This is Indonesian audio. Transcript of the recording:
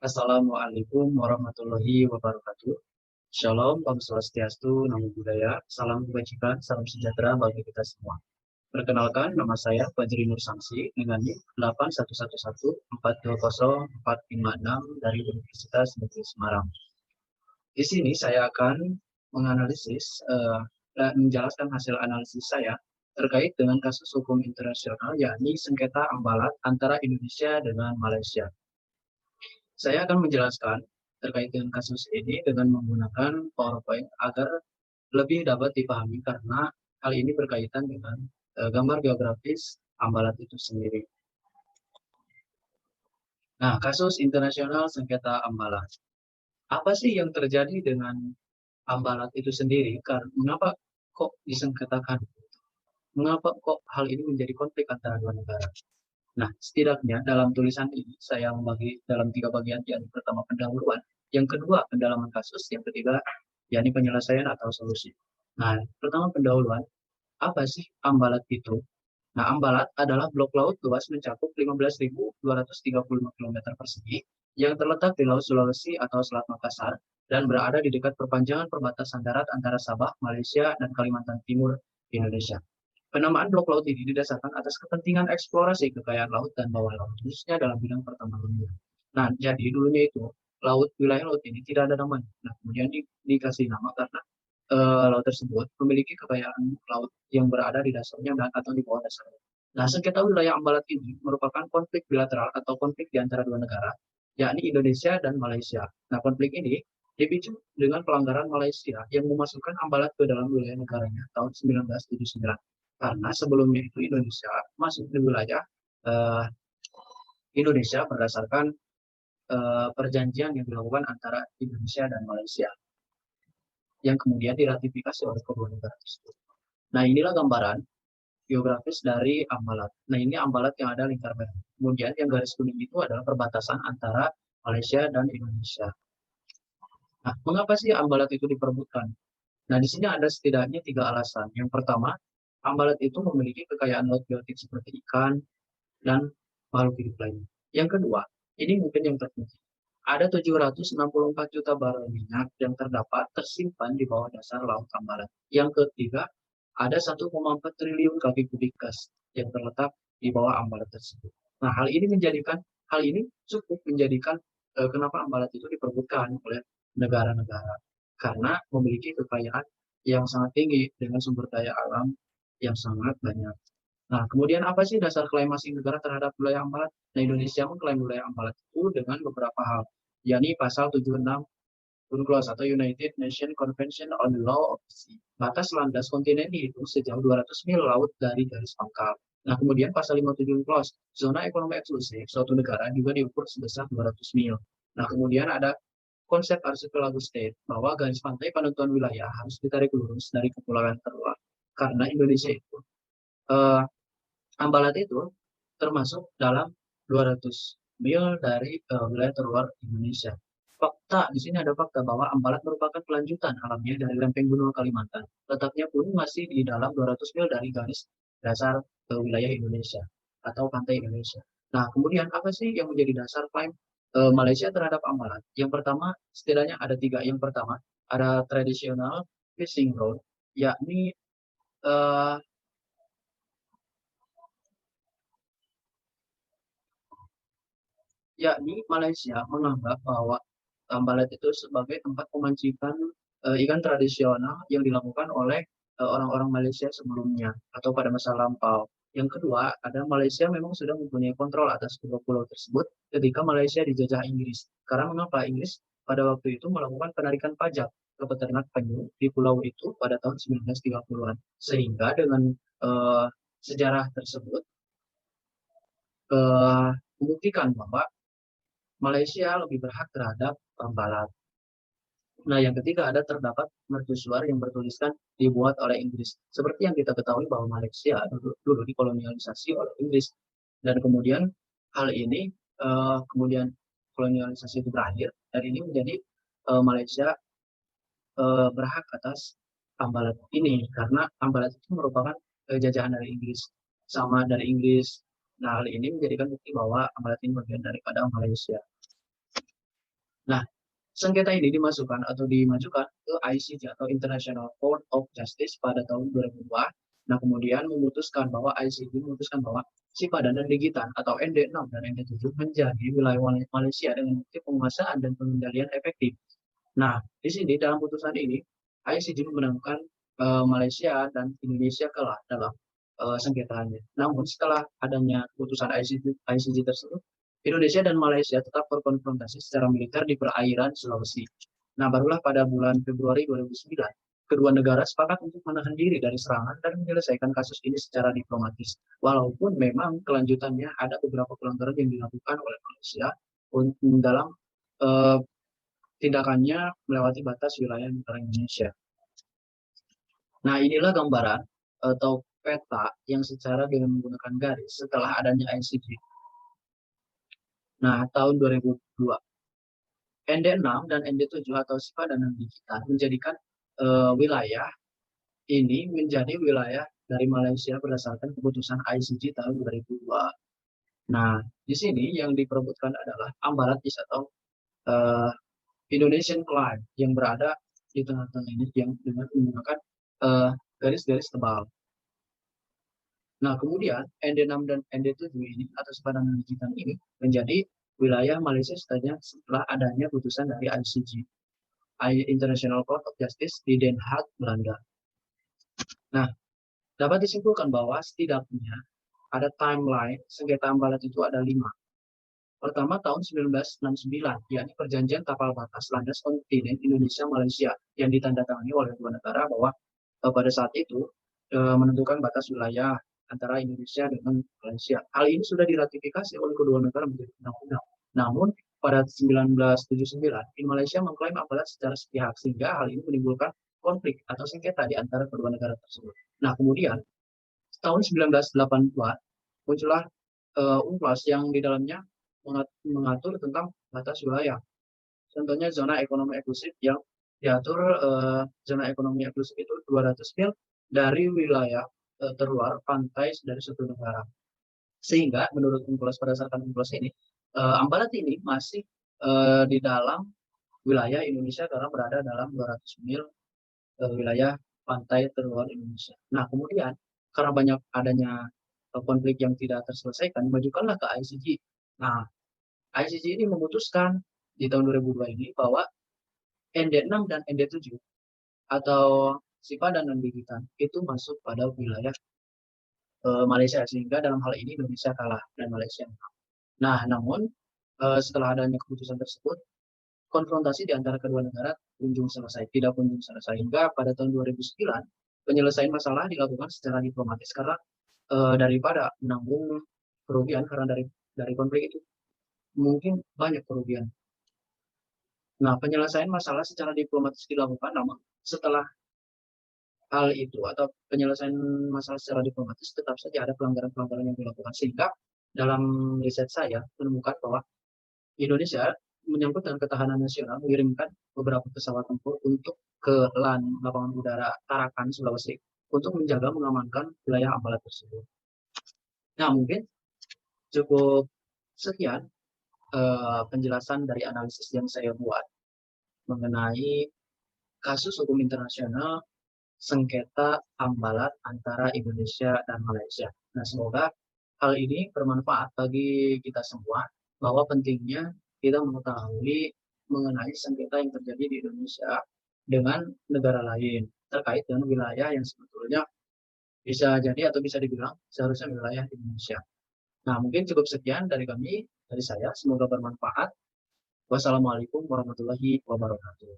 Assalamualaikum warahmatullahi wabarakatuh. Shalom, Om Swastiastu, Namo Buddhaya, salam kebajikan, salam sejahtera bagi kita semua. Perkenalkan, nama saya Fajri Nur Samsi dengan NIM 8111420456 dari Universitas Negeri Semarang. Di sini saya akan menganalisis dan menjelaskan hasil analisis saya terkait dengan kasus hukum internasional, yakni sengketa ambalat antara Indonesia dengan Malaysia. Saya akan menjelaskan terkait dengan kasus ini dengan menggunakan PowerPoint agar lebih dapat dipahami karena hal ini berkaitan dengan gambar geografis ambalat itu sendiri. Nah, kasus internasional sengketa ambalat. Apa sih yang terjadi dengan ambalat itu sendiri? Karena mengapa kok disengketakan? Mengapa kok hal ini menjadi konflik antara dua negara? Nah, setidaknya dalam tulisan ini saya membagi dalam 3 bagian, yang pertama pendahuluan, yang kedua pendalaman kasus, yang ketiga yakni penyelesaian atau solusi. Nah, pertama pendahuluan, apa sih ambalat itu? Nah, ambalat adalah blok laut luas mencakup 15.235 km persegi yang terletak di Laut Sulawesi atau Selat Makassar dan berada di dekat perpanjangan perbatasan darat antara Sabah, Malaysia, dan Kalimantan Timur, Indonesia. Penamaan blok laut ini didasarkan atas kepentingan eksplorasi kekayaan laut dan bawah laut, khususnya dalam bidang pertambangan. Nah, jadi dulunya itu wilayah laut ini tidak ada namanya. Nah, kemudian dikasih nama karena laut tersebut memiliki kekayaan laut yang berada di dasarnya dan atau di bawah dasarnya. Nah, sengketa wilayah ambalat ini merupakan konflik bilateral atau konflik di antara dua negara, yakni Indonesia dan Malaysia. Nah, konflik ini dipicu dengan pelanggaran Malaysia yang memasukkan ambalat ke dalam wilayah negaranya tahun 1979. Karena sebelumnya itu Indonesia masuk di wilayah uh, Indonesia berdasarkan perjanjian yang dilakukan antara Indonesia dan Malaysia yang kemudian diratifikasi oleh kedua negara tersebut. Nah, inilah gambaran geografis dari ambalat. Nah, ini ambalat yang ada lingkar merah. Kemudian yang garis kuning itu adalah perbatasan antara Malaysia dan Indonesia. Nah, mengapa sih ambalat itu diperebutkan? Nah, di sini ada setidaknya 3 alasan. Yang pertama, ambalat itu memiliki kekayaan laut biotik seperti ikan dan makhluk hidup lainnya. Yang kedua, ini mungkin yang terpenting. Ada 764 juta barel minyak yang tersimpan di bawah dasar laut ambalat. Yang ketiga, ada 1,4 triliun kaki kubik gas yang terletak di bawah ambalat tersebut. Nah, hal ini cukup menjadikan kenapa ambalat itu diperebutkan oleh negara-negara karena memiliki kekayaan yang sangat tinggi dengan sumber daya alam yang sangat banyak. Nah, kemudian apa sih dasar klaim masing negara terhadap wilayah ambalat? Nah, Indonesia mengklaim wilayah ambalat itu dengan beberapa hal, yakni pasal 76 UNCLOS atau United Nations Convention on the Law of the Sea. Batas landas kontinen itu sejauh 200 mil laut dari garis pangkal. Nah, kemudian pasal 57 UNCLOS, zona ekonomi eksklusif suatu negara juga diukur sebesar 200 mil. Nah, kemudian ada konsep archipelago state, bahwa garis pantai penentuan wilayah harus ditarik lurus dari kepulauan terluar. Karena Indonesia itu eh, ambalat itu termasuk dalam 200 mil dari wilayah terluar Indonesia. Fakta, di sini ada fakta bahwa ambalat merupakan kelanjutan alamiah dari lempeng gunung Kalimantan. Letaknya pun masih di dalam 200 mil dari garis dasar wilayah Indonesia atau pantai Indonesia. Nah, kemudian apa sih yang menjadi dasar klaim Malaysia terhadap ambalat? Yang pertama, setidaknya ada 3. Yang pertama, ada traditional fishing road, yakni uh, yakni Malaysia menganggap bahwa Ambalat itu sebagai tempat pemancikan ikan tradisional yang dilakukan oleh orang-orang Malaysia sebelumnya atau pada masa lampau. Yang kedua, ada Malaysia memang sudah mempunyai kontrol atas pulau-pulau tersebut ketika Malaysia dijajah Inggris. Karena mengapa Inggris pada waktu itu melakukan penarikan pajak ke peternak penyu di pulau itu pada tahun 1930-an. Sehingga dengan sejarah tersebut membuktikan bahwa Malaysia lebih berhak terhadap Ambalat. Nah, yang ketiga ada terdapat mercusuar yang bertuliskan dibuat oleh Inggris. Seperti yang kita ketahui bahwa Malaysia dulu dikolonialisasi oleh Inggris. Dan kemudian hal ini, kemudian kolonialisasi itu berakhir, dan ini menjadi Malaysia berhak atas Ambalat ini. Karena Ambalat itu merupakan jajahan dari Inggris. Sama dari Inggris. Nah, hal ini menjadikan bukti bahwa Ambalat ini bagian daripada Malaysia. Nah, sengketa ini dimasukkan atau dimajukan ke ICJ atau International Court of Justice pada tahun 2002. Nah, kemudian ICJ memutuskan bahwa Sipadan dan Ligitan atau ND6 dan ND7 menjadi wilayah Malaysia dengan bukti penguasaan dan pengendalian efektif. Nah, di sini dalam putusan ini ICJ memenangkan Malaysia dan Indonesia kalah dalam sengketanya. Namun setelah adanya putusan ICJ tersebut, Indonesia dan Malaysia tetap berkonfrontasi secara militer di perairan Sulawesi. Nah, barulah pada bulan Februari 2009, kedua negara sepakat untuk menahan diri dari serangan dan menyelesaikan kasus ini secara diplomatis. Walaupun memang kelanjutannya ada beberapa pelanggaran yang dilakukan oleh Malaysia dalam uh, tindakannya melewati batas wilayah negara Indonesia. Nah, inilah gambaran atau peta yang secara dengan menggunakan garis setelah adanya ICJ. Nah, tahun 2002, ND6 dan ND7 atau SIPA dan Ligitan menjadikan wilayah ini menjadi wilayah dari Malaysia berdasarkan keputusan ICJ tahun 2002. Nah, di sini yang diperebutkan adalah Ambalat East atau Indonesian Climb yang berada di tengah-tengah ini yang dengan menggunakan garis-garis tebal. Nah, kemudian ND6 dan ND7 ini atau sepadan digital ini menjadi wilayah Malaysia setelah adanya putusan dari ICJ, International Court of Justice di Den Haag, Belanda. Nah, dapat disimpulkan bahwa setidaknya ada timeline sengketa Ambalat itu ada 5. Pertama tahun 1969, yakni perjanjian kapal batas landas kontinen Indonesia-Malaysia yang ditandatangani oleh dua negara bahwa pada saat itu menentukan batas wilayah antara Indonesia dengan Malaysia. Hal ini sudah diratifikasi oleh kedua negara menjadi undang-undang. Namun pada 1979, Malaysia mengklaim Ambalat secara sepihak sehingga hal ini menimbulkan konflik atau sengketa di antara kedua negara tersebut. Nah, kemudian tahun 1984 muncullah UNCLOS yang di dalamnya mengatur tentang batas wilayah. Contohnya zona ekonomi eksklusif yang diatur zona ekonomi eksklusif itu 200 mil dari wilayah terluar pantai dari suatu negara. Sehingga menurut UNCLOS, berdasarkan UNCLOS ini, Ambalat ini masih di dalam wilayah Indonesia karena berada dalam 200 mil wilayah pantai terluar Indonesia. Nah, kemudian karena banyak adanya konflik yang tidak terselesaikan, dimajukanlah ke ICJ. Nah, ICJ ini memutuskan di tahun 2002 ini bahwa ND6 dan ND7 atau SIPA dan Ligitan itu masuk pada wilayah Malaysia, sehingga dalam hal ini Indonesia kalah dan Malaysia menang. Nah, namun setelah adanya keputusan tersebut, konfrontasi di antara kedua negara tidak kunjung selesai, hingga pada tahun 2009 penyelesaian masalah dilakukan secara diplomatis karena daripada menanggung kerugian karena dari konflik itu mungkin banyak kerugian. Nah, penyelesaian masalah secara diplomatis dilakukan, namun setelah hal itu atau penyelesaian masalah secara diplomatis tetap saja ada pelanggaran-pelanggaran yang dilakukan, sehingga dalam riset saya menemukan bahwa Indonesia menyangkut dengan ketahanan nasional mengirimkan beberapa pesawat tempur untuk ke lapangan udara Tarakan, Sulawesi untuk menjaga mengamankan wilayah Ambalat tersebut. Nah, mungkin cukup sekian penjelasan dari analisis yang saya buat mengenai kasus hukum internasional sengketa Ambalat antara Indonesia dan Malaysia. Nah, semoga hal ini bermanfaat bagi kita semua, bahwa pentingnya kita mengetahui mengenai sengketa yang terjadi di Indonesia dengan negara lain terkait dengan wilayah yang sebetulnya bisa jadi atau bisa dibilang seharusnya wilayah Indonesia. Nah, mungkin cukup sekian dari saya. Semoga bermanfaat. Wassalamualaikum warahmatullahi wabarakatuh.